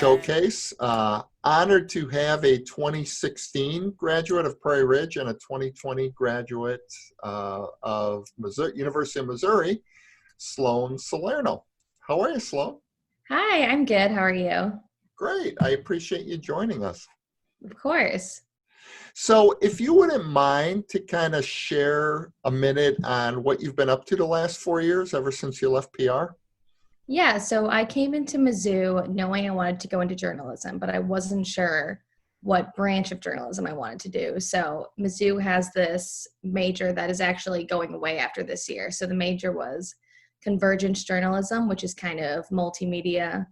showcase. Honored to have a 2016 graduate of Prairie Ridge and a 2020 graduate of Missouri, University of Missouri, Slone Salerno. How are you, Sloan? Hi, I'm good. How are you? Great. I appreciate you joining us. Of course. So if you wouldn't mind to kind of share a minute on what you've been up to the last 4 years, ever since you left PR. Yeah, so I came into Mizzou knowing I wanted to go into journalism, but I wasn't sure what branch of journalism I wanted to do. So Mizzou has this major that is actually going away after this year. So the major was convergence journalism, which is kind of multimedia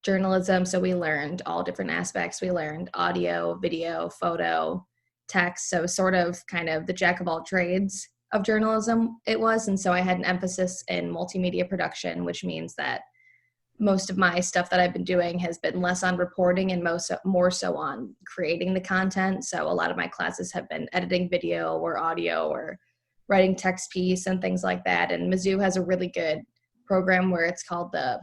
journalism. So we learned all different aspects. We learned audio, video, photo, text. So sort of kind of the jack of all trades of journalism it was. And so I had an emphasis in multimedia production, which means that most of my stuff that I've been doing has been less on reporting and more so on creating the content. So a lot of my classes have been editing video or audio or writing text piece and things like that. And Mizzou has a really good program where it's called the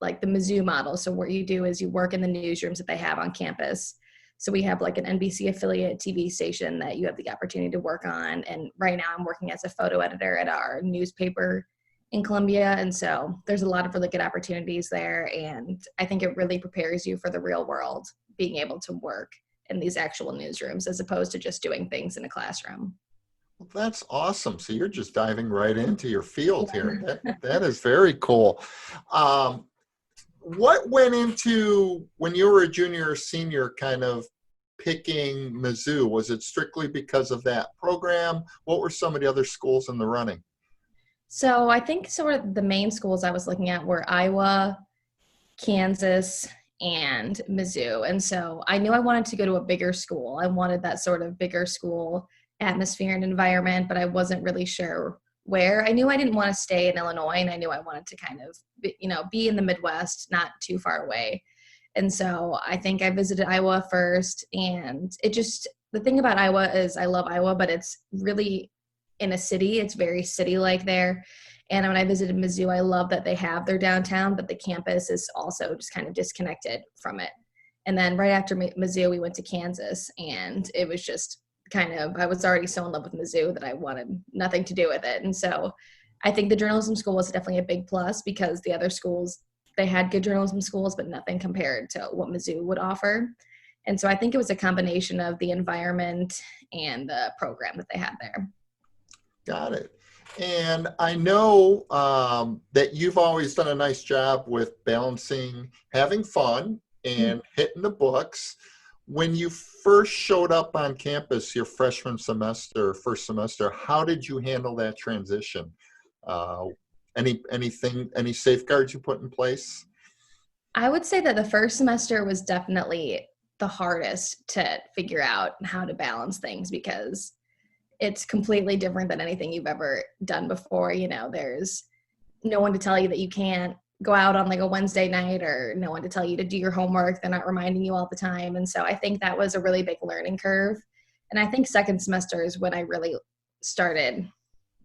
Mizzou model. So what you do is you work in the newsrooms that they have on campus. So we have like an NBC affiliate TV station that you have the opportunity to work on. And right now I'm working as a photo editor at our newspaper in Columbia. And so there's a lot of really good opportunities there. And I think it really prepares you for the real world, being able to work in these actual newsrooms as opposed to just doing things in a classroom. Well, that's awesome. So you're just diving right into your field here. That is very cool. What went into, when you were a junior or senior, kind of picking Mizzou? Was it strictly because of that program? What were some of the other schools in the running? So I think sort of the main schools I was looking at were Iowa, Kansas, and Mizzou. And so I knew I wanted to go to a bigger school. I wanted that sort of bigger school atmosphere and environment, but I wasn't really sure where. I knew I didn't want to stay in Illinois, and I knew I wanted to kind of, be in the Midwest, not too far away. And so I think I visited Iowa first, and the thing about Iowa is I love Iowa, but it's really in a city. It's very city-like there. And when I visited Mizzou, I love that they have their downtown, but the campus is also just kind of disconnected from it. And then right after Mizzou, we went to Kansas, and it was just I was already so in love with Mizzou that I wanted nothing to do with it. And so I think the journalism school was definitely a big plus because the other schools, they had good journalism schools, but nothing compared to what Mizzou would offer. And so I think it was a combination of the environment and the program that they had there. Got it. And I know that you've always done a nice job with balancing having fun and hitting the books. When you first showed up on campus your freshman semester, first semester, how did you handle that transition? Any safeguards you put in place? I would say that the first semester was definitely the hardest to figure out how to balance things because it's completely different than anything you've ever done before. There's no one to tell you that you can't go out on like a Wednesday night or no one to tell you to do your homework. They're not reminding you all the time. And so I think that was a really big learning curve. And I think second semester is when I really started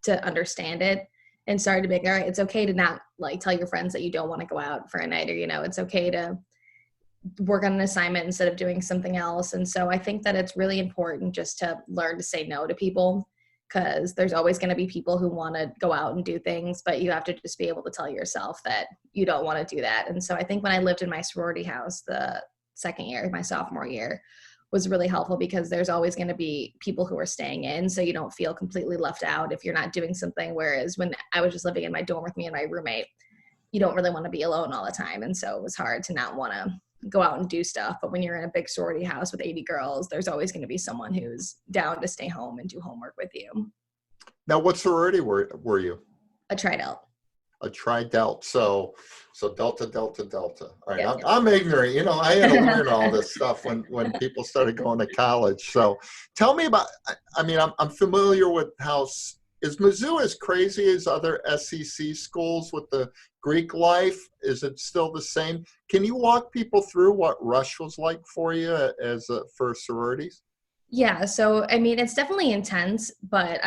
to understand it and started to be like, all right, it's okay to not like tell your friends that you don't want to go out for a night, or, it's okay to work on an assignment instead of doing something else. And so I think that it's really important just to learn to say no to people, because there's always going to be people who want to go out and do things, but you have to just be able to tell yourself that you don't want to do that. And so I think when I lived in my sorority house the second year, my sophomore year, was really helpful because there's always going to be people who are staying in, so you don't feel completely left out if you're not doing something. Whereas when I was just living in my dorm with me and my roommate, you don't really want to be alone all the time. And so it was hard to not want to go out and do stuff. But when you're in a big sorority house with 80 girls, there's always going to be someone who's down to stay home and do homework with you. Now, what sorority were you? A Tri-Delt. A Tri-Delt. So Delta, Delta, Delta. All right, Yeah. I'm ignorant. I had to learn all this stuff when people started going to college. So tell me about, I'm familiar with how, is Mizzou as crazy as other SEC schools with the Greek life? Is it still the same? Can you walk people through what Rush was like for you for sororities? Yeah, so it's definitely intense, but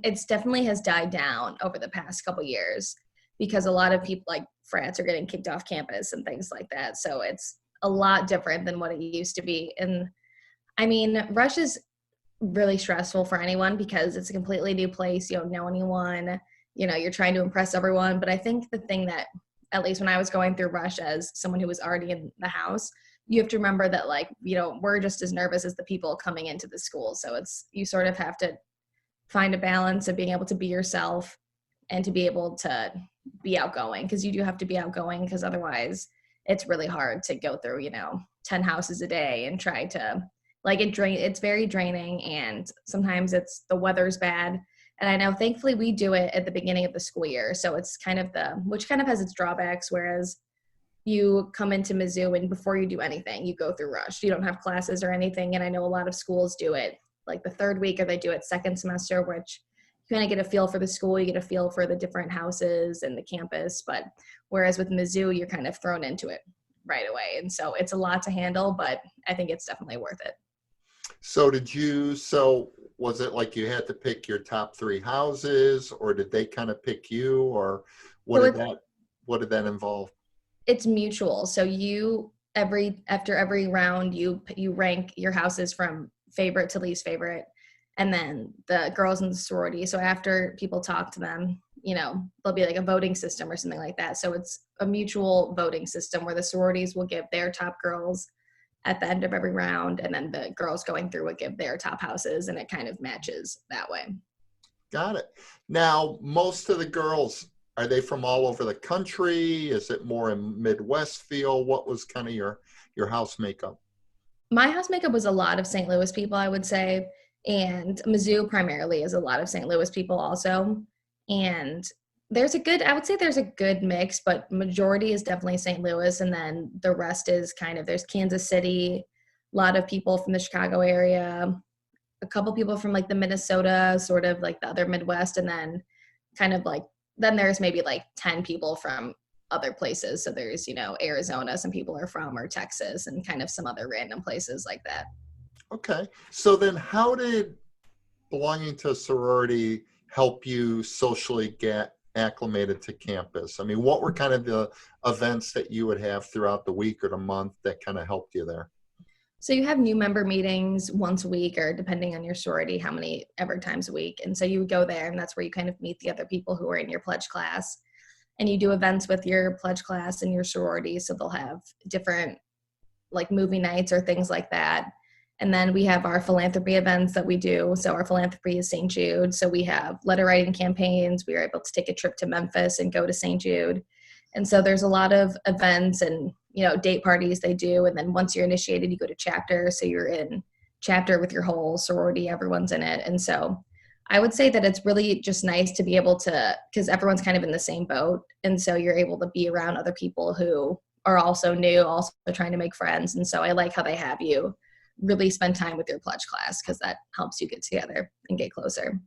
it's definitely has died down over the past couple years because a lot of people like frats are getting kicked off campus and things like that. So it's a lot different than what it used to be. And I mean, Rush is really stressful for anyone because it's a completely new place. You don't know anyone, you're trying to impress everyone. But I think the thing that, at least when I was going through Rush as someone who was already in the house, you have to remember that, like, we're just as nervous as the people coming into the school. So you sort of have to find a balance of being able to be yourself and to be able to be outgoing, because you do have to be outgoing, because otherwise it's really hard to go through 10 houses a day and try to, like, it's very draining, and sometimes the weather's bad. And I know thankfully we do it at the beginning of the school year, so it's which kind of has its drawbacks, whereas you come into Mizzou and before you do anything, you go through Rush. You don't have classes or anything, and I know a lot of schools do it like the third week, or they do it second semester, which you kind of get a feel for the school, you get a feel for the different houses and the campus. But whereas with Mizzou, you're kind of thrown into it right away. And so it's a lot to handle, but I think it's definitely worth it. So was it like you had to pick your top 3 houses, or did they kind of pick you, or what did that involve? It's mutual. So after every round, you rank your houses from favorite to least favorite, and then the girls in the sorority. So after people talk to them, there'll be like a voting system or something like that. So it's a mutual voting system where the sororities will give their top girls at the end of every round, and then the girls going through would give their top houses, and it kind of matches that way. Got it. Now, most of the girls, are they from all over the country? Is it more in Midwest feel? What was kind of your house makeup? My house makeup was a lot of St. Louis people, I would say, and Mizzou primarily is a lot of St. Louis people also. And I would say there's a good mix, but majority is definitely St. Louis, and then the rest is there's Kansas City, a lot of people from the Chicago area, a couple people from like the Minnesota, sort of like the other Midwest, and then then there's maybe like 10 people from other places. So there's, Arizona, some people are from, or Texas, and kind of some other random places like that. Okay. So then how did belonging to a sorority help you socially get acclimated to campus? I mean, what were kind of the events that you would have throughout the week or the month that kind of helped you there? So you have new member meetings once a week, or depending on your sorority, how many ever times a week. And so you would go there, and that's where you kind of meet the other people who are in your pledge class. And you do events with your pledge class and your sorority. So they'll have different like movie nights or things like that. And then we have our philanthropy events that we do. So our philanthropy is St. Jude. So we have letter writing campaigns. We were able to take a trip to Memphis and go to St. Jude. And so there's a lot of events and, date parties they do. And then once you're initiated, you go to chapter. So you're in chapter with your whole sorority, everyone's in it. And so I would say that it's really just nice to be able to, because everyone's kind of in the same boat. And so you're able to be around other people who are also new, also trying to make friends. And so I like how they have you really spend time with your pledge class, because that helps you get together and get closer.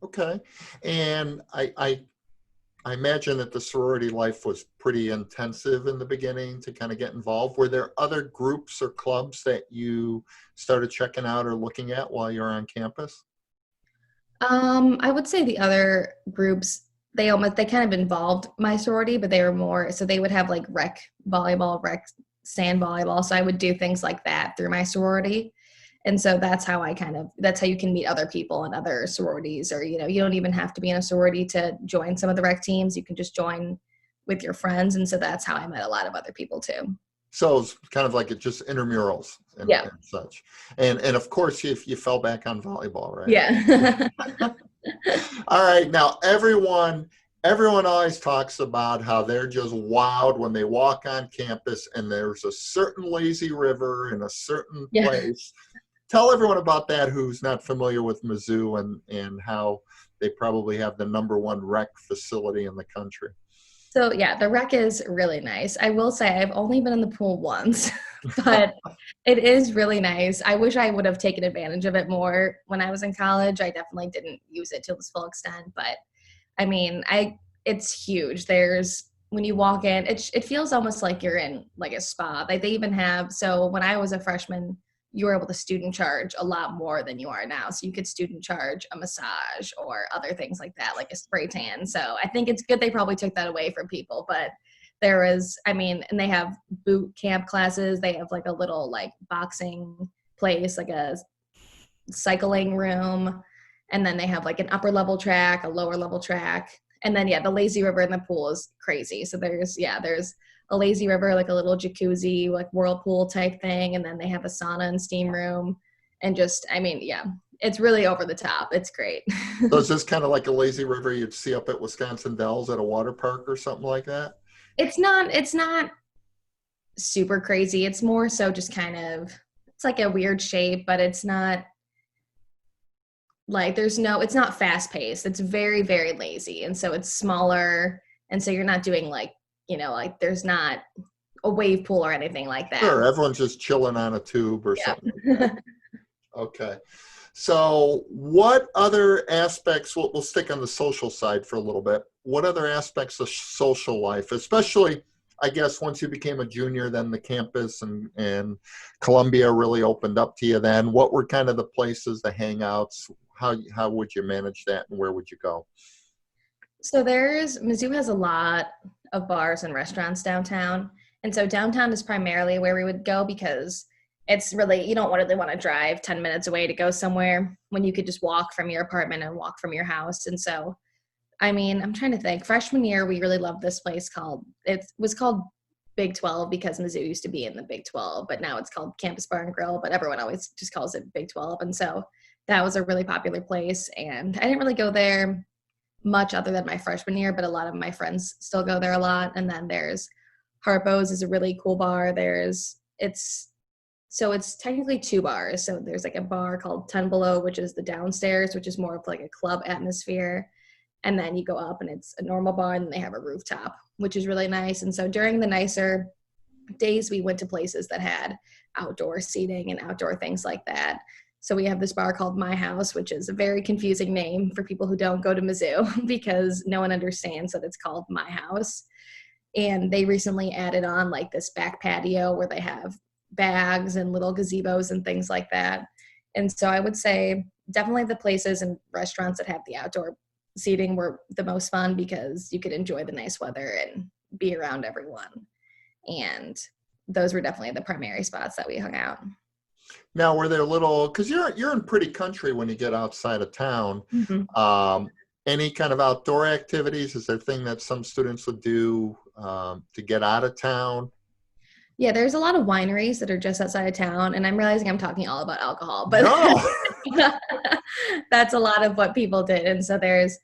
Okay. And I imagine that the sorority life was pretty intensive in the beginning to kind of get involved. Were there other groups or clubs that you started checking out or looking at while you're on campus? I would say the other groups, they kind of involved my sorority, but they were more, so they would have like rec volleyball, rec sand volleyball. So I would do things like that through my sorority. And so that's how you can meet other people in other sororities, or, you don't even have to be in a sorority to join some of the rec teams. You can just join with your friends. And so that's how I met a lot of other people too. So it's kind of like just intramurals and, Yeah. and such. And of course, if you fell back on volleyball, right? Yeah. All right. Now, everyone always talks about how they're just wowed when they walk on campus and there's a certain lazy river in a certain Yeah. place. Tell everyone about that who's not familiar with Mizzou and how they probably have the #1 rec facility in the country. So yeah, the rec is really nice. I will say I've only been in the pool once, but it is really nice. I wish I would have taken advantage of it more when I was in college. I definitely didn't use it to its full extent, but I mean, it's huge. When you walk in, it feels almost like you're in like a spa. Like they even have, so when I was a freshman, you were able to student charge a lot more than you are now. So you could student charge a massage or other things like that, like a spray tan. So I think it's good they probably took that away from people, but there was, I mean, and they have boot camp classes. They have like a little like boxing place, like a cycling room. And then they have like an upper level track, a lower level track. And then, yeah, the lazy river in the pool is crazy. So there's a lazy river, like a little jacuzzi, like whirlpool type thing. And then they have a sauna and steam room. And just, I mean, yeah, it's really over the top. It's great. So is this kind of like a lazy river you'd see up at Wisconsin Dells at a water park or something like that? It's not super crazy. It's more so just kind of, it's like a weird shape, but it's not like it's not fast paced. It's very, very lazy. And so it's smaller. And so you're not doing like, like there's not a wave pool or anything like that. Sure, everyone's just chilling on a tube or something like that. Okay. So what other aspects, we'll stick on the social side for a little bit. What other aspects of social life, especially, I guess, once you became a junior, then the campus and Columbia really opened up to you then. What were kind of the places, the hangouts? How would you manage that and where would you go? So Mizzou has a lot of bars and restaurants downtown. And so downtown is primarily where we would go because it's really, you don't really want to drive 10 minutes away to go somewhere when you could just walk from your apartment and walk from your house. And so, I mean, I'm trying to think. Freshman year, we really loved this place it was called Big 12 because Mizzou used to be in the Big 12, but now it's called Campus Bar and Grill, but everyone always just calls it Big 12. And so that was a really popular place. And I didn't really go there much other than my freshman year, but a lot of my friends still go there a lot. And then there's Harpo's is a really cool bar. It's technically two bars. So there's like a bar called 10 Below, which is the downstairs, which is more of like a club atmosphere. And then you go up and it's a normal bar and they have a rooftop, which is really nice. And so during the nicer days, we went to places that had outdoor seating and outdoor things like that. So we have this bar called My House, which is a very confusing name for people who don't go to Mizzou because no one understands that it's called My House. And they recently added on like this back patio where they have bags and little gazebos and things like that. And so I would say definitely the places and restaurants that have the outdoor seating were the most fun because you could enjoy the nice weather and be around everyone. And those were definitely the primary spots that we hung out. Now, were there because you're in pretty country when you get outside of town. Mm-hmm. Any kind of outdoor activities? Is there a thing that some students would do to get out of town? Yeah, there's a lot of wineries that are just outside of town, and I'm realizing I'm talking all about alcohol, but No. that's a lot of what people did. And so there's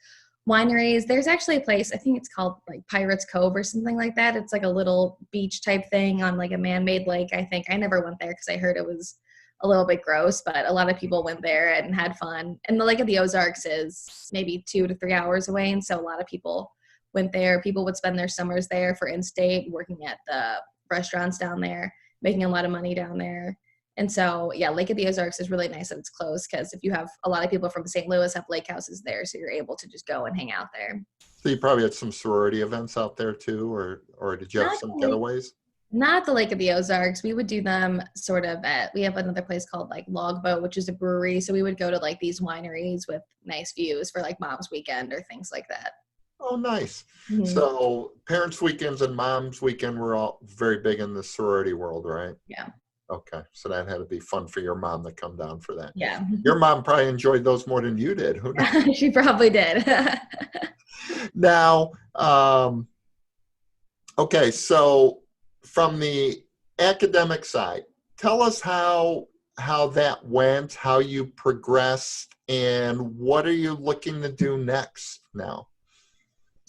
wineries. There's actually a place, I think it's called like Pirates Cove or something like that. It's like a little beach type thing on like a man-made lake, I think. I never went there because I heard it was a little bit gross, but a lot of people went there and had fun. And the Lake of the Ozarks is maybe 2 to 3 hours away, and so a lot of people went there. People would spend their summers there for in-state, working at the restaurants down there, making a lot of money down there. And so, yeah, Lake of the Ozarks is really nice that it's close because if you have a lot of people from St. Louis have lake houses there, so you're able to just go and hang out there. So you probably had some sorority events out there too, or did you have some getaways? Not at the Lake of the Ozarks. We would do them sort of we have another place called like Logboat, which is a brewery. So we would go to like these wineries with nice views for like Mom's Weekend or things like that. Oh, nice. Mm-hmm. So parents' weekends and mom's weekend were all very big in the sorority world, right? Yeah. Okay. So that had to be fun for your mom to come down for that. Yeah. Your mom probably enjoyed those more than you did. Who knows? She probably did. Now, okay. So from the academic side, tell us how that went, how you progressed, and what are you looking to do next now?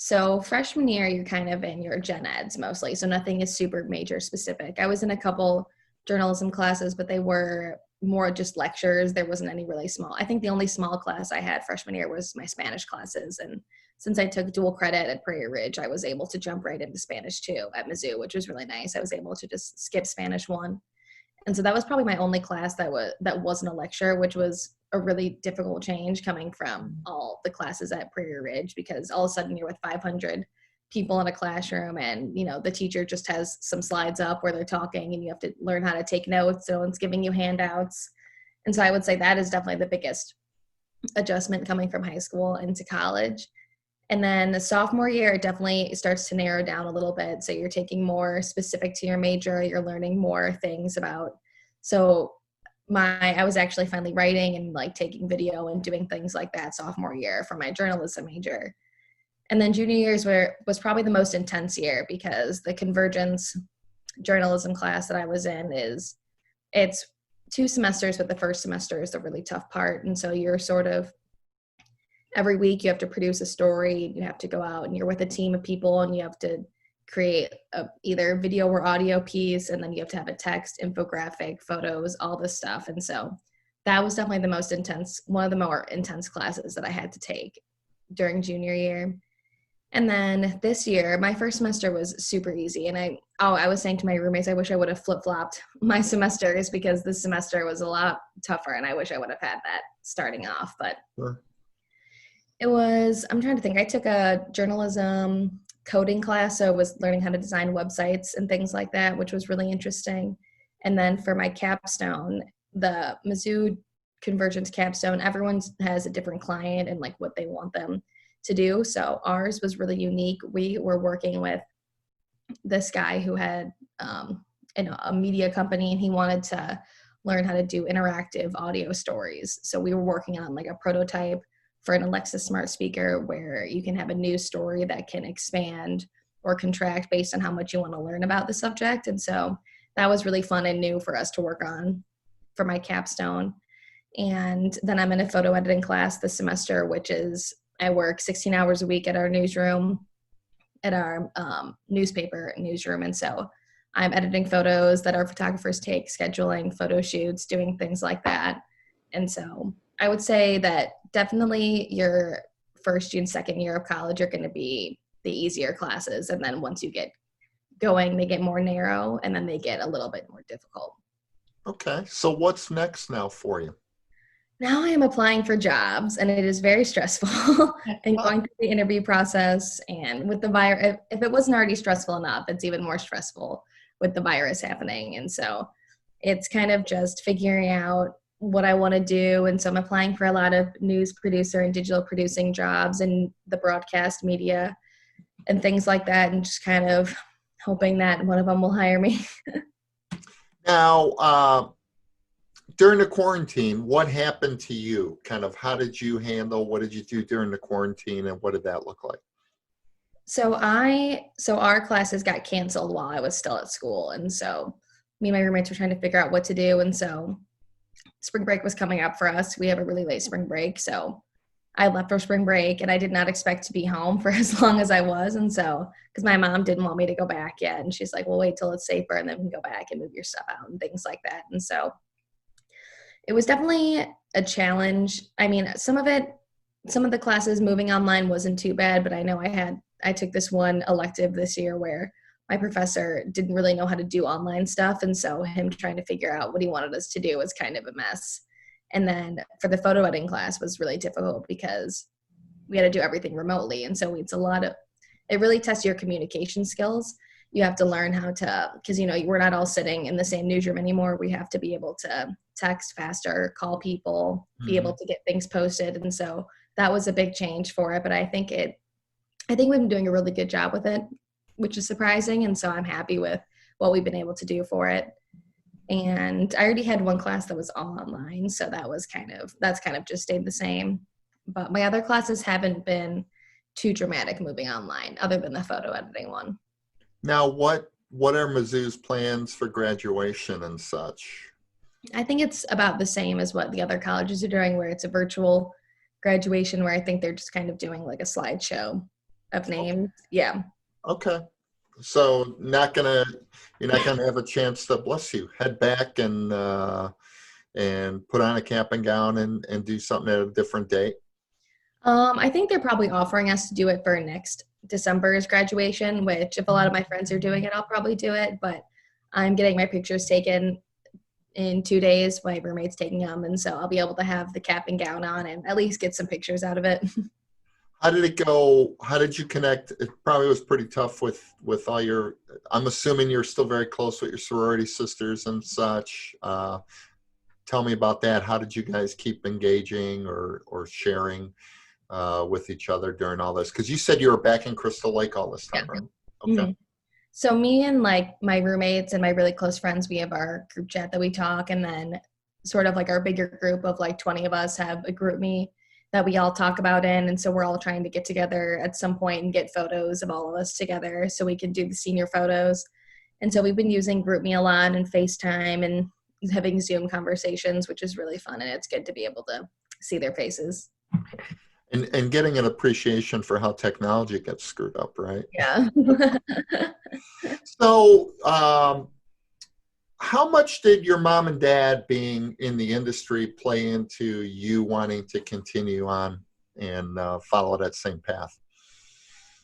So freshman year, you're kind of in your gen eds mostly. So nothing is super major specific. I was in a couple journalism classes, but they were more just lectures. There wasn't any really small. I think the only small class I had freshman year was my Spanish classes. And since I took dual credit at Prairie Ridge, I was able to jump right into Spanish 2 at Mizzou, which was really nice. I was able to just skip Spanish 1. And so that was probably my only class that wasn't a lecture, which was a really difficult change coming from all the classes at Prairie Ridge, because all of a sudden you're with 500 people in a classroom and, the teacher just has some slides up where they're talking and you have to learn how to take notes. So it's giving you handouts. And so I would say that is definitely the biggest adjustment coming from high school into college. And then the sophomore year, it definitely starts to narrow down a little bit. So you're taking more specific to your major, you're learning more things about. So I was actually finally writing and like taking video and doing things like that sophomore year for my journalism major. And then junior years was probably the most intense year because the convergence journalism class that I was in it's 2 semesters, but the first semester is the really tough part. And so you're sort of every week you have to produce a story, you have to go out and you're with a team of people and you have to create either video or audio piece, and then you have to have a text, infographic, photos, all this stuff. And so that was definitely one of the more intense classes that I had to take during junior year. And then this year, my first semester was super easy. And I was saying to my roommates, I wish I would have flip-flopped my semesters because this semester was a lot tougher and I wish I would have had that starting off. But Sure. I'm trying to think, I took a journalism coding class, so I was learning how to design websites and things like that, which was really interesting. And then for my capstone, the Mizzou Convergence capstone, everyone has a different client and like what they want them to do. So ours was really unique. We were working with this guy who had a media company, and he wanted to learn how to do interactive audio stories. So we were working on like a prototype for an Alexa smart speaker where you can have a news story that can expand or contract based on how much you want to learn about the subject. And so that was really fun and new for us to work on for my capstone. And then I'm in a photo editing class this semester, which is I work 16 hours a week at our newsroom, at our newspaper newsroom. And so I'm editing photos that our photographers take, scheduling photo shoots, doing things like that. And so I would say that definitely your first and second year of college are going to be the easier classes. And then once you get going, they get more narrow and then they get a little bit more difficult. Okay. So what's next now for you? Now I am applying for jobs and it is very stressful and going through the interview process. And with the virus, if it wasn't already stressful enough, it's even more stressful with the virus happening. And so it's kind of just figuring out what I want to do. And so I'm applying for a lot of news producer and digital producing jobs in the broadcast media and things like that. And just kind of hoping that one of them will hire me. Now, during the quarantine, what happened to you? Kind of how did you handle, what did you do during the quarantine and what did that look like? So our classes got canceled while I was still at school. And so me and my roommates were trying to figure out what to do. And so spring break was coming up for us. We have a really late spring break. So I left for spring break and I did not expect to be home for as long as I was. And so, because my mom didn't want me to go back yet. And she's like, well, wait till it's safer and then we can go back and move your stuff out and things like that. And so it was definitely a challenge. I mean, some of the classes moving online wasn't too bad, but I know I took this one elective this year where my professor didn't really know how to do online stuff. And so him trying to figure out what he wanted us to do was kind of a mess. And then for the photo editing class was really difficult because we had to do everything remotely. And so it really tests your communication skills. You have to learn how to, because, we're not all sitting in the same newsroom anymore. We have to be able to text faster, call people, be able to get things posted. And so that was a big change for it. But I think we've been doing a really good job with it, which is surprising. And so I'm happy with what we've been able to do for it. And I already had one class that was all online. So that's kind of just stayed the same. But my other classes haven't been too dramatic moving online other than the photo editing one. Now, what are Mizzou's plans for graduation and such? I think it's about the same as what the other colleges are doing, where it's a virtual graduation, where I think they're just kind of doing like a slideshow of names. Yeah. Okay. So you're not gonna have a chance to, bless you, head back and put on a cap and gown and do something at a different date? I think they're probably offering us to do it for next December's graduation, which if a lot of my friends are doing it, I'll probably do it. But I'm getting my pictures taken in 2 days. My roommate's taking them. And so I'll be able to have the cap and gown on and at least get some pictures out of it. How did it go? How did you connect? It probably was pretty tough with all your, I'm assuming you're still very close with your sorority sisters and such. Tell me about that. How did you guys keep engaging or sharing with each other during all this? Because you said you were back in Crystal Lake all this Yeah. time, right? Okay. Mhm. So me and like my roommates and my really close friends, we have our group chat that we talk, and then sort of like our bigger group of like 20 of us have a group me that we all talk about in. And so we're all trying to get together at some point and get photos of all of us together so we can do the senior photos. And so we've been using GroupMe a lot and FaceTime and having Zoom conversations, which is really fun. And it's good to be able to see their faces. And getting an appreciation for how technology gets screwed up, right? Yeah. So, how much did your mom and dad being in the industry play into you wanting to continue on and follow that same path?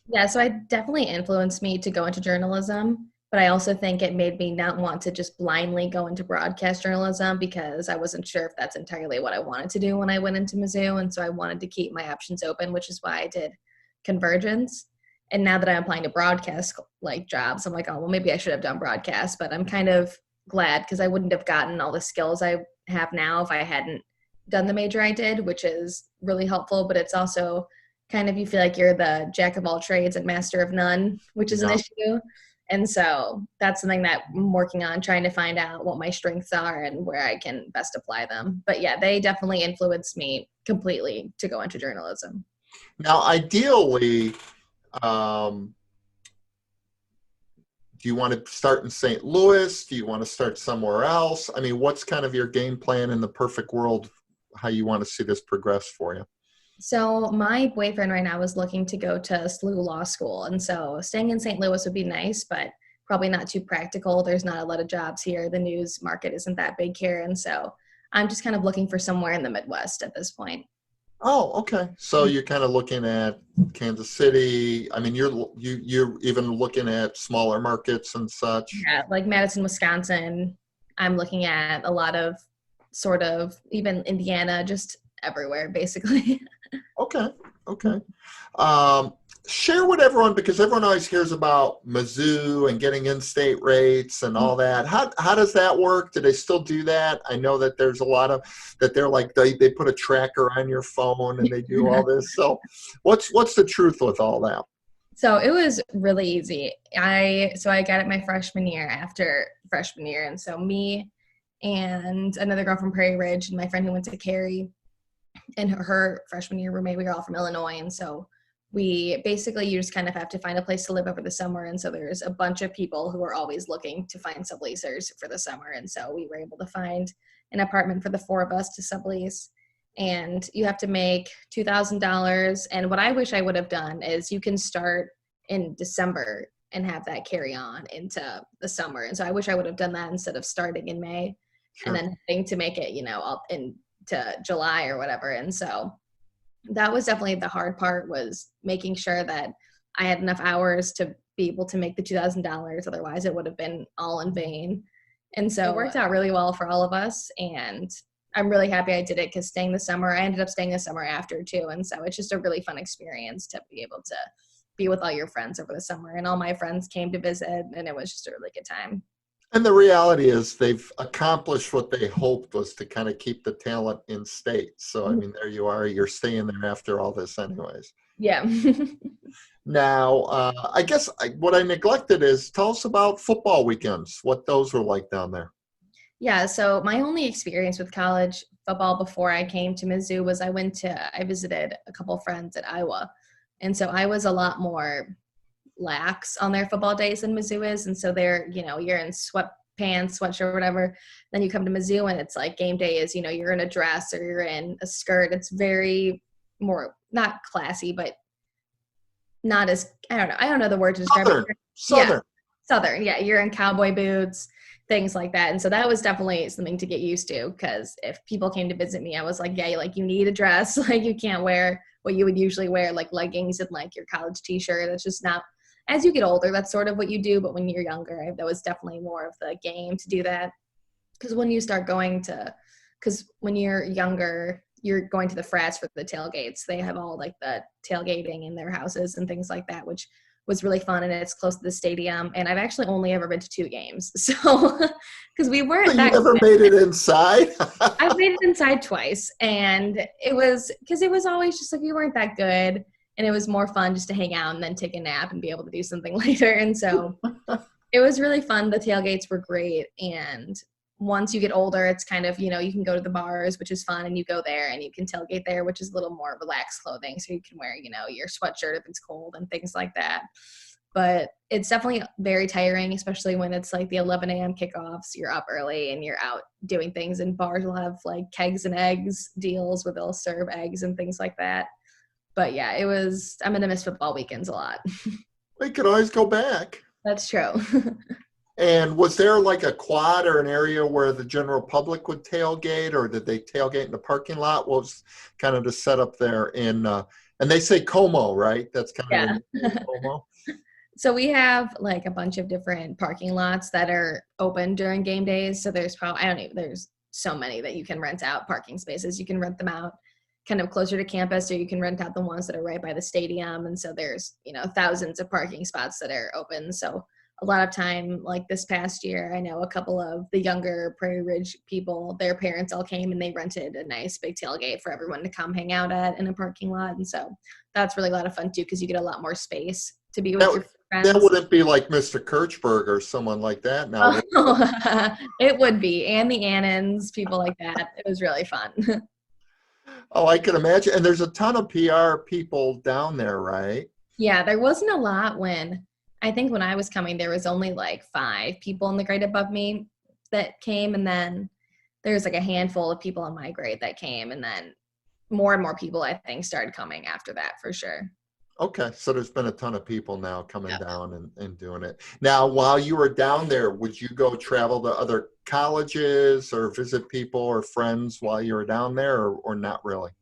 Yeah, so it definitely influenced me to go into journalism, but I also think it made me not want to just blindly go into broadcast journalism because I wasn't sure if that's entirely what I wanted to do when I went into Mizzou. And so I wanted to keep my options open, which is why I did convergence. And now that I'm applying to broadcast like jobs, I'm like, oh, well, maybe I should have done broadcast, but I'm kind of glad because I wouldn't have gotten all the skills I have now if I hadn't done the major I did, which is really helpful, but it's also kind of you feel like you're the jack of all trades and master of none, which is an Yeah. issue. And so that's something that I'm working on, trying to find out what my strengths are and where I can best apply them. But yeah, they definitely influenced me completely to go into journalism. Now, ideally, um, do you want to start in St. Louis? Do you want to start somewhere else? I mean, what's kind of your game plan in the perfect world, how you want to see this progress for you? So my boyfriend right now is looking to go to SLU Law School. And so staying in St. Louis would be nice, but probably not too practical. There's not a lot of jobs here. The news market isn't that big here. And so I'm just kind of looking for somewhere in the Midwest at this point. Oh, okay. So you're kind of looking at Kansas City. I mean, you're even looking at smaller markets and such. Yeah, like Madison, Wisconsin. I'm looking at a lot of sort of even Indiana, just everywhere, basically. Okay, okay. Um, Share with everyone because everyone always hears about Mizzou and getting in-state rates and all that. How does that work? Do they still do that? I know that there's a lot of that they're like they put a tracker on your phone and they do all this. So what's the truth with all that? So it was really easy. I got it my freshman year after freshman year, and so me and another girl from Prairie Ridge and my friend who went to Cary and her freshman year roommate, we were all from Illinois, and so we basically you just kind of have to find a place to live over the summer, and so there's a bunch of people who are always looking to find subleasers for the summer, and so we were able to find an apartment for the four of us to sublease. And you have to make $2,000. And what I wish I would have done is you can start in December and have that carry on into the summer. And so I wish I would have done that instead of starting in May and Sure. then having to make it, up into July or whatever. And so that was definitely the hard part, was making sure that I had enough hours to be able to make the $2,000. Otherwise it would have been all in vain. And so it worked out really well for all of us. And I'm really happy I did it because I ended up staying the summer after too. And so it's just a really fun experience to be able to be with all your friends over the summer. And all my friends came to visit, and it was just a really good time. And the reality is they've accomplished what they hoped was to kind of keep the talent in state. So, I mean, there you are, you're staying there after all this anyways. Yeah. Now, I guess what I neglected is tell us about football weekends, what those were like down there. Yeah, so my only experience with college football before I came to Mizzou was I visited a couple friends at Iowa. And so I was a lot more lax on their football days than Mizzou is. And so you're in sweatpants, sweatshirt, whatever. Then you come to Mizzou and it's like game day is, you're in a dress or you're in a skirt. It's very more, not classy, but not as, I don't know. I don't know the word to describe Southern, it. Yeah. Southern. Southern. Yeah. You're in cowboy boots, things like that. And so that was definitely something to get used to, because if people came to visit me, I was like, yeah, like you need a dress. Like you can't wear what you would usually wear, like leggings and like your college t-shirt. It's just not, as you get older, that's sort of what you do. But when you're younger, that was definitely more of the game to do that. Because when you're younger, you're going to the frats for the tailgates. They have all like the tailgating in their houses and things like that, which was really fun, and it's close to the stadium. And I've actually only ever been to 2 games. So, because we So weren't you that never good. made it inside? I've made it inside twice, and it was because it was always just like we weren't that good, and it was more fun just to hang out and then take a nap and be able to do something later. And so it was really fun. The tailgates were great, and once you get older, it's kind of, you can go to the bars, which is fun, and you go there and you can tailgate there, which is a little more relaxed clothing, so you can wear, your sweatshirt if it's cold and things like that. But it's definitely very tiring, especially when it's like the 11 a.m. kickoffs. You're up early and you're out doing things, and bars will have like kegs and eggs deals where they'll serve eggs and things like that. But yeah, I'm going to miss football weekends a lot. We could always go back. That's true. And was there like a quad or an area where the general public would tailgate, or did they tailgate in the parking lot? What was kind of the setup there and they say Como, right? That's kind of Yeah. when you say Como. So we have like a bunch of different parking lots that are open during game days. So there's there's so many that you can rent out parking spaces. You can rent them out kind of closer to campus, or you can rent out the ones that are right by the stadium. And so there's, thousands of parking spots that are open. So a lot of time, like this past year, I know a couple of the younger Prairie Ridge people, their parents all came and they rented a nice big tailgate for everyone to come hang out at in a parking lot. And so that's really a lot of fun too, because you get a lot more space to be with your friends. That wouldn't be like Mr. Kirchberg or someone like that now. Oh, it would be. And the Annans, people like that. It was really fun. Oh, I can imagine. And there's a ton of PR people down there, right? Yeah, there wasn't a lot I think when I was coming, there was only like 5 people in the grade above me that came. And then there's like a handful of people in my grade that came. And then more and more people, I think, started coming after that for sure. Okay, so there's been a ton of people now coming down and doing it. Now, while you were down there, would you go travel to other colleges or visit people or friends while you were down there, or not really?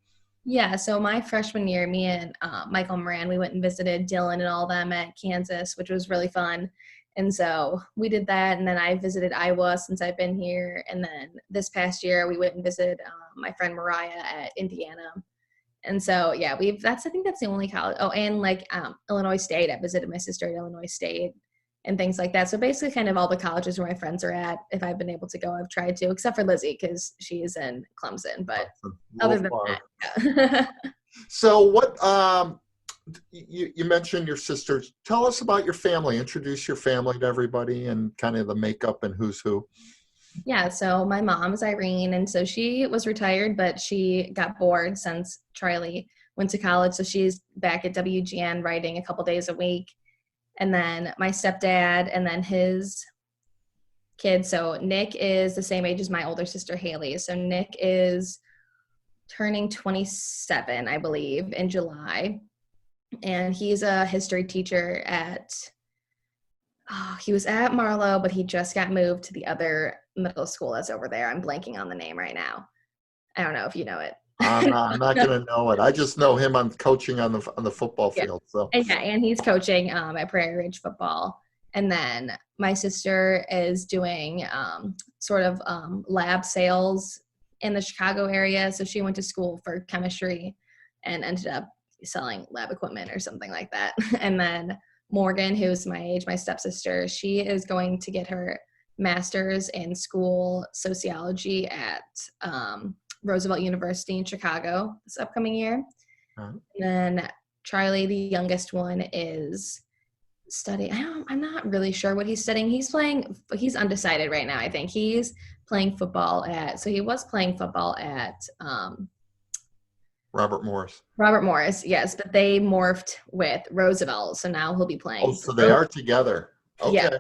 Yeah, so my freshman year, me and Michael Moran, we went and visited Dylan and all them at Kansas, which was really fun. And so we did that, and then I visited Iowa since I've been here. And then this past year, we went and visited my friend Mariah at Indiana. And so, yeah, I think that's the only college. Oh, and like Illinois State, I visited my sister at Illinois State and things like that. So basically kind of all the colleges where my friends are at, if I've been able to go, I've tried to, except for Lizzie, because she is in Clemson. But other than that, yeah. So what, you mentioned your sisters. Tell us about your family. Introduce your family to everybody and kind of the makeup and who's who. Yeah, so my mom is Irene, and so she was retired, but she got bored since Charlie went to college. So she's back at WGN writing a couple days a week. And then my stepdad and then his kid. So Nick is the same age as my older sister, Haley. So Nick is turning 27, I believe, in July. And he's a history teacher he was at Marlowe, but he just got moved to the other middle school that's over there. I'm blanking on the name right now. I don't know if you know it. I'm not going to know it. I just know him on coaching on the football field. So and he's coaching at Prairie Ridge football. And then my sister is doing sort of lab sales in the Chicago area. So she went to school for chemistry and ended up selling lab equipment or something like that. And then Morgan, who's my age, my stepsister, she is going to get her master's in school sociology at Roosevelt University in Chicago this upcoming year. And then Charlie, the youngest one, is studying. I'm not really sure what he's studying. He's undecided right now. I think he's playing football he was playing football at Robert Morris, yes, but they morphed with Roosevelt, so now he'll be playing. Oh, so they are together. Okay. Yeah.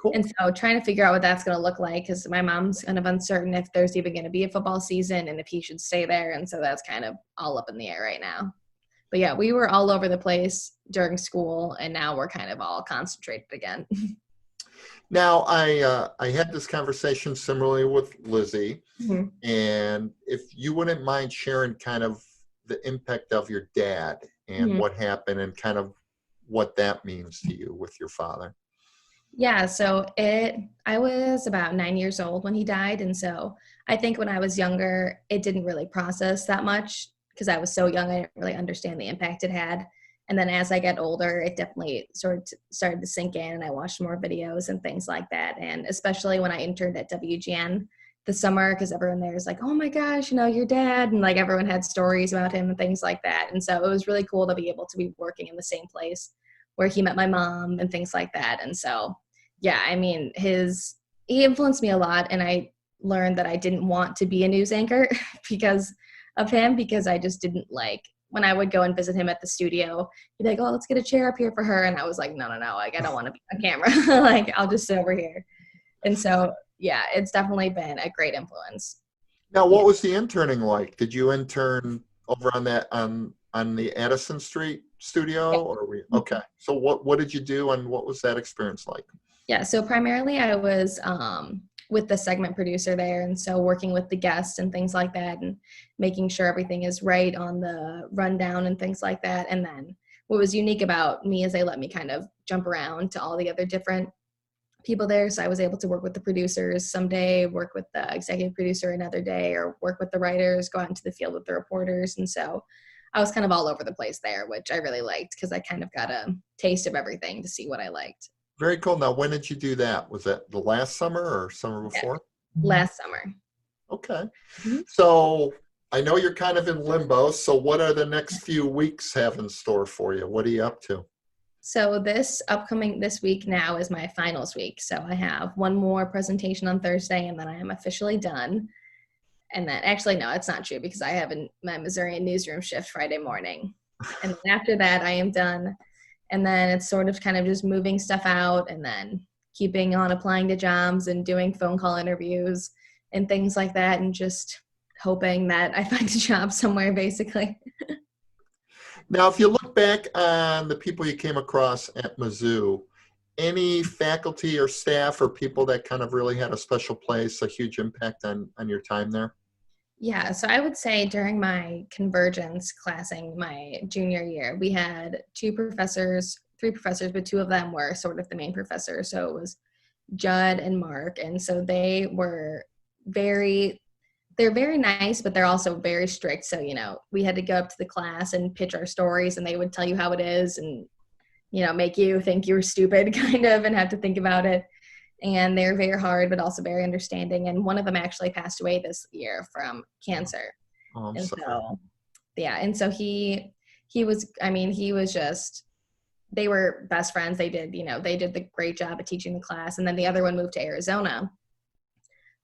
Cool. And so trying to figure out what that's going to look like, because my mom's kind of uncertain if there's even going to be a football season and if he should stay there. And so that's kind of all up in the air right now. But yeah, we were all over the place during school, and now we're kind of all concentrated again. Now, I had this conversation similarly with Lizzie, Mm-hmm. and if you wouldn't mind sharing kind of the impact of your dad and Mm-hmm. what happened and kind of what that means to you with your father. Yeah, so I was about 9 years old when he died. And so I think when I was younger, it didn't really process that much because I was so young. I didn't really understand the impact it had. And then as I get older, it definitely sort of started to sink in, and I watched more videos and things like that. And especially when I interned at WGN the summer, because everyone there is like, oh my gosh, your dad. And like everyone had stories about him and things like that. And so it was really cool to be able to be working in the same place where he met my mom and things like that. And so, yeah, I mean, he influenced me a lot. And I learned that I didn't want to be a news anchor because of him, because I just didn't like, when I would go and visit him at the studio, he'd be like, oh, let's get a chair up here for her. And I was like, no, like, I don't want to be on camera. Like, I'll just sit over here. And so, yeah, it's definitely been a great influence. Now, Yeah. what was the interning like? Did you intern over on the Addison Street studio, or okay? So what did you do, and what was that experience like? Yeah, so primarily I was with the segment producer there, and so working with the guests and things like that, and making sure everything is right on the rundown and things like that. And then what was unique about me is they let me kind of jump around to all the other different people there. So I was able to work with the producers someday, work with the executive producer another day, or work with the writers, go out into the field with the reporters. And so I was kind of all over the place there, which I really liked because I kind of got a taste of everything to see what I liked. Very cool. Now, when did you do that? Was that the last summer or summer Yeah, before? last summer. Okay. Mhm. So I know you're kind of in limbo. So what are the next few weeks have in store for you? What are you up to? So this week now is my finals week. So I have one more presentation on Thursday, and then I am officially done. And then actually, no, it's not true because I have my Missourian newsroom shift Friday morning. And then after that, I am done. And then it's sort of kind of just moving stuff out and then keeping on applying to jobs and doing phone call interviews and things like that, and just hoping that I find a job somewhere, basically. Now, if you look back on the people you came across at Mizzou, any faculty or staff or people that kind of really had a special place, a huge impact on your time there? Yeah, so I would say during my convergence classing my junior year, we had three professors, but two of them were sort of the main professors. So it was Judd and Mark. And so they're very nice, but they're also very strict. So, we had to go up to the class and pitch our stories, and they would tell you how it is and, make you think you were stupid kind of and have to think about it. And they're very hard, but also very understanding. And one of them actually passed away this year from cancer. Oh, I'm And sorry. so, yeah. And so he was just, they were best friends. They did the great job of teaching the class. And then the other one moved to Arizona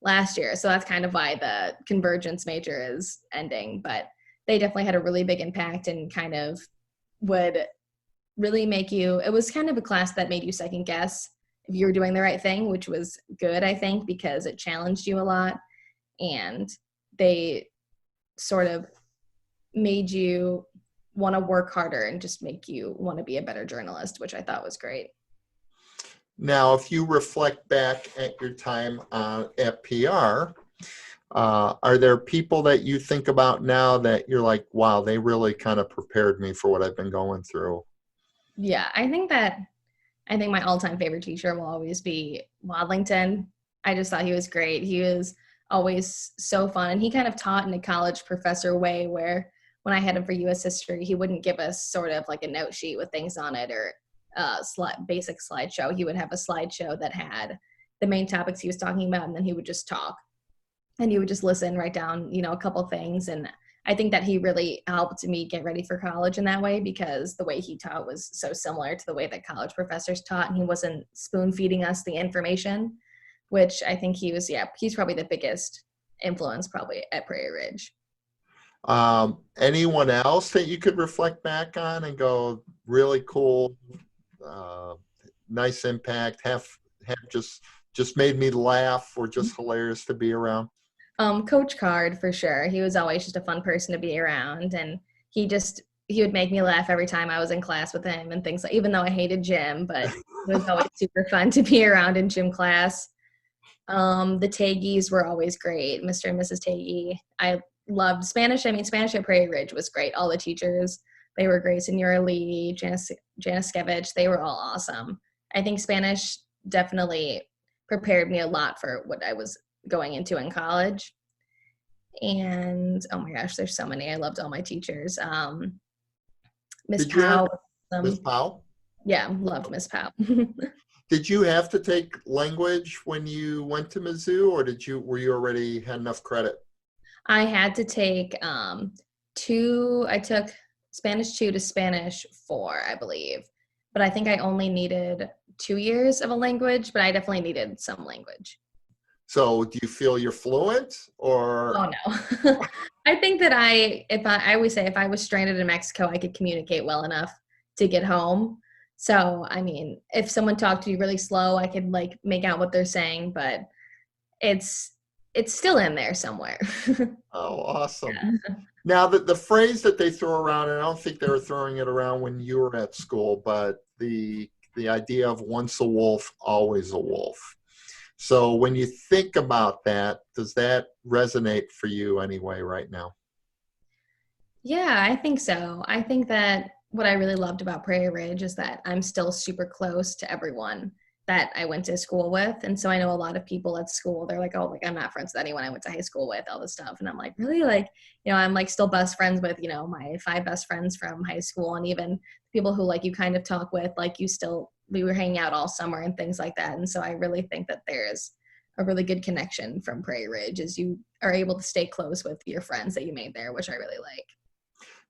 last year. So that's kind of why the convergence major is ending. But they definitely had a really big impact and kind of would really it was kind of a class that made you second guess if you were doing the right thing, which was good, I think, because it challenged you a lot. And they sort of made you want to work harder and just make you want to be a better journalist, which I thought was great. Now, if you reflect back at your time at PR, are there people that you think about now that you're like, wow, they really kind of prepared me for what I've been going through? Yeah, I think my all-time favorite teacher will always be Wadlington. I just thought he was great. He was always so fun, and he kind of taught in a college professor way where when I had him for U.S. history, he wouldn't give us sort of like a note sheet with things on it or basic slideshow. He would have a slideshow that had the main topics he was talking about, and then he would just talk, and you would just listen, write down, a couple things. And I think that he really helped me get ready for college in that way, because the way he taught was so similar to the way that college professors taught, and he wasn't spoon feeding us the information, which I think he's probably the biggest influence probably at Prairie Ridge. Anyone else that you could reflect back on and go, really cool, uh, nice impact, have just made me laugh, or just hilarious to be around? Coach Card for sure. He was always just a fun person to be around, and he would make me laugh every time I was in class with him and things like. Even though I hated gym, but it was always super fun to be around in gym class. The Taggies were always great, Mr. and Mrs. Taggy. I loved Spanish. I mean, Spanish at Prairie Ridge was great. All the teachers, they were great. Senora Lee, Janiskevich, they were all awesome. I think Spanish definitely prepared me a lot for what I was going into in college. And oh my gosh, there's so many. I loved all my teachers. Miss Did you ever Powell. Miss awesome. Powell? Yeah, loved Miss Powell. Did you have to take language when you went to Mizzou, or were you already had enough credit? I had to take two. I took Spanish 2 to Spanish 4, I believe. But I think I only needed 2 years of a language, but I definitely needed some language. So do you feel you're fluent or? Oh no. I think that I always say if I was stranded in Mexico, I could communicate well enough to get home. So, I mean, if someone talked to you really slow, I could like make out what they're saying, but it's it's still in there somewhere. Oh, awesome. Yeah. Now the phrase that they throw around, and I don't think they were throwing it around when you were at school, but the idea of once a wolf, always a wolf. So when you think about that, does that resonate for you anyway right now? Yeah, I think so. I think that what I really loved about Prairie Ridge is that I'm still super close to everyone that I went to school with. And so I know a lot of people at school, they're like, oh, like I'm not friends with anyone I went to high school with, all this stuff. And I'm like, really? Like, I'm like still best friends with, my 5 best friends from high school, and even people who like you kind of talk with, like we were hanging out all summer and things like that. And so I really think that there's a really good connection from Prairie Ridge as you are able to stay close with your friends that you made there, which I really like.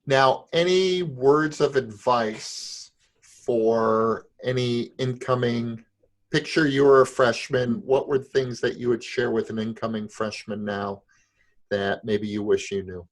Now, any words of advice for any incoming, picture you were a freshman, what were things that you would share with an incoming freshman now that maybe you wish you knew?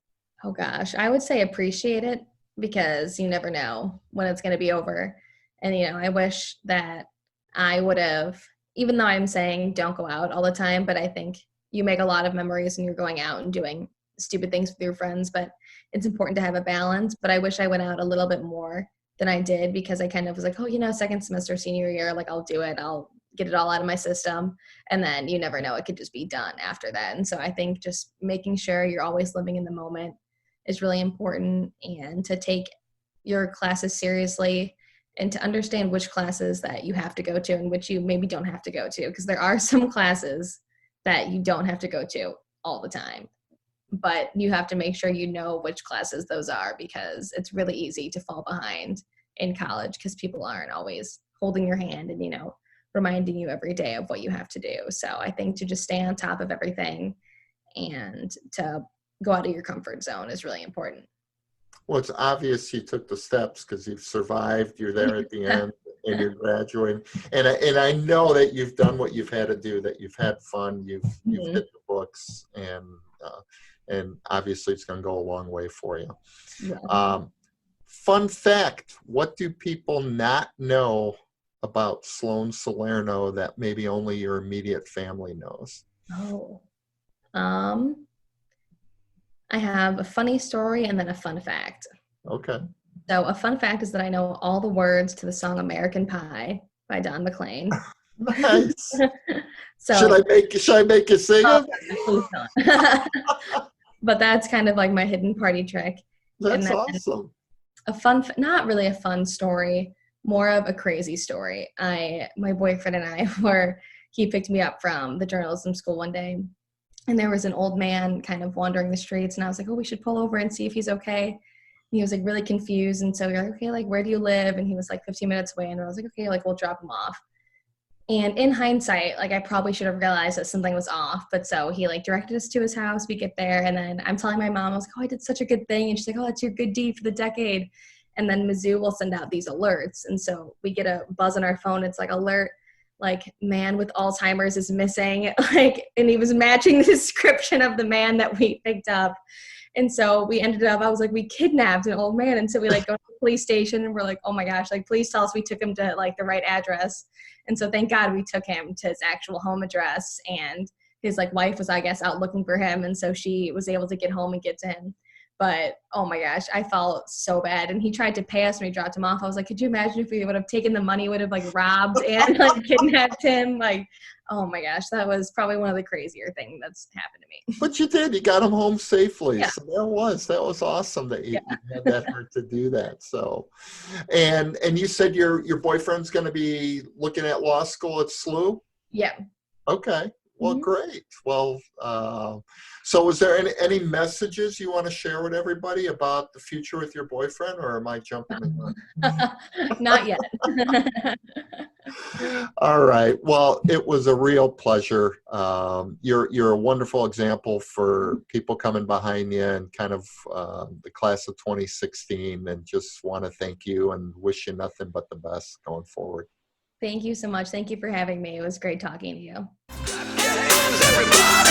Oh gosh, I would say appreciate it because you never know when it's going to be over. And, I wish that I would have, even though I'm saying don't go out all the time, but I think you make a lot of memories when you're going out and doing stupid things with your friends, but it's important to have a balance. But I wish I went out a little bit more than I did because I kind of was like, oh, second semester, senior year, like I'll do it. I'll get it all out of my system. And then you never know, it could just be done after that. And so I think just making sure you're always living in the moment is really important, and to take your classes seriously and to understand which classes that you have to go to and which you maybe don't have to go to, because there are some classes that you don't have to go to all the time, but you have to make sure you know which classes those are, because it's really easy to fall behind in college because people aren't always holding your hand and reminding you every day of what you have to do. So I think to just stay on top of everything and to go out of your comfort zone is really important. Well, it's obvious you took the steps because you've survived. You're there at the end, and you're graduating. And I know that you've done what you've had to do. That you've had fun. You've hit the books, and obviously it's going to go a long way for you. Yeah. Fun fact: what do people not know about Slone Salerno that maybe only your immediate family knows? Oh. I have a funny story and then a fun fact. Okay. So a fun fact is that I know all the words to the song American Pie by Don McLean. Nice. Should So I make you sing oh, it? please don't. But that's kind of like my hidden party trick. And That's then awesome. not really a fun story, more of a crazy story. My boyfriend and I he picked me up from the journalism school one day, and there was an old man kind of wandering the streets, and I was like, oh, we should pull over and see if he's okay. And he was like really confused, and so we were like, okay, like where do you live? And he was like 15 minutes away, and I was like, okay, like we'll drop him off. And in hindsight, like I probably should have realized that something was off, but so he like directed us to his house. We get there, and then I'm telling my mom, I was like, oh, I did such a good thing, and she's like, oh, that's your good deed for the decade. And then Mizzou will send out these alerts, and so we get a buzz on our phone. It's like alert, like man with Alzheimer's is missing, like, and he was matching the description of the man that we picked up. And so we ended up, I was like, we kidnapped an old man. And so we like go to the police station and we're like, oh my gosh, like please tell us we took him to like the right address. And so thank God we took him to his actual home address, and his like wife was, I guess, out looking for him. And so she was able to get home and get to him. But oh my gosh, I felt so bad. And he tried to pay us when we dropped him off. I was like, could you imagine if we would have taken the money, would have like robbed and like kidnapped him? Like, oh my gosh, that was probably one of the crazier things that's happened to me. But you did. You got him home safely. Yeah. So that was awesome that you Yeah. had that heart to do that. So, and you said your boyfriend's going to be looking at law school at SLU? Yeah. Okay. Well, Mhm. great. Well, so is there any messages you want to share with everybody about the future with your boyfriend, or am I jumping the gun? Not yet. All right. Well, it was a real pleasure. You're a wonderful example for people coming behind you and kind of the class of 2016. And just want to thank you and wish you nothing but the best going forward. Thank you so much. Thank you for having me. It was great talking to you. Clap your hands, everybody.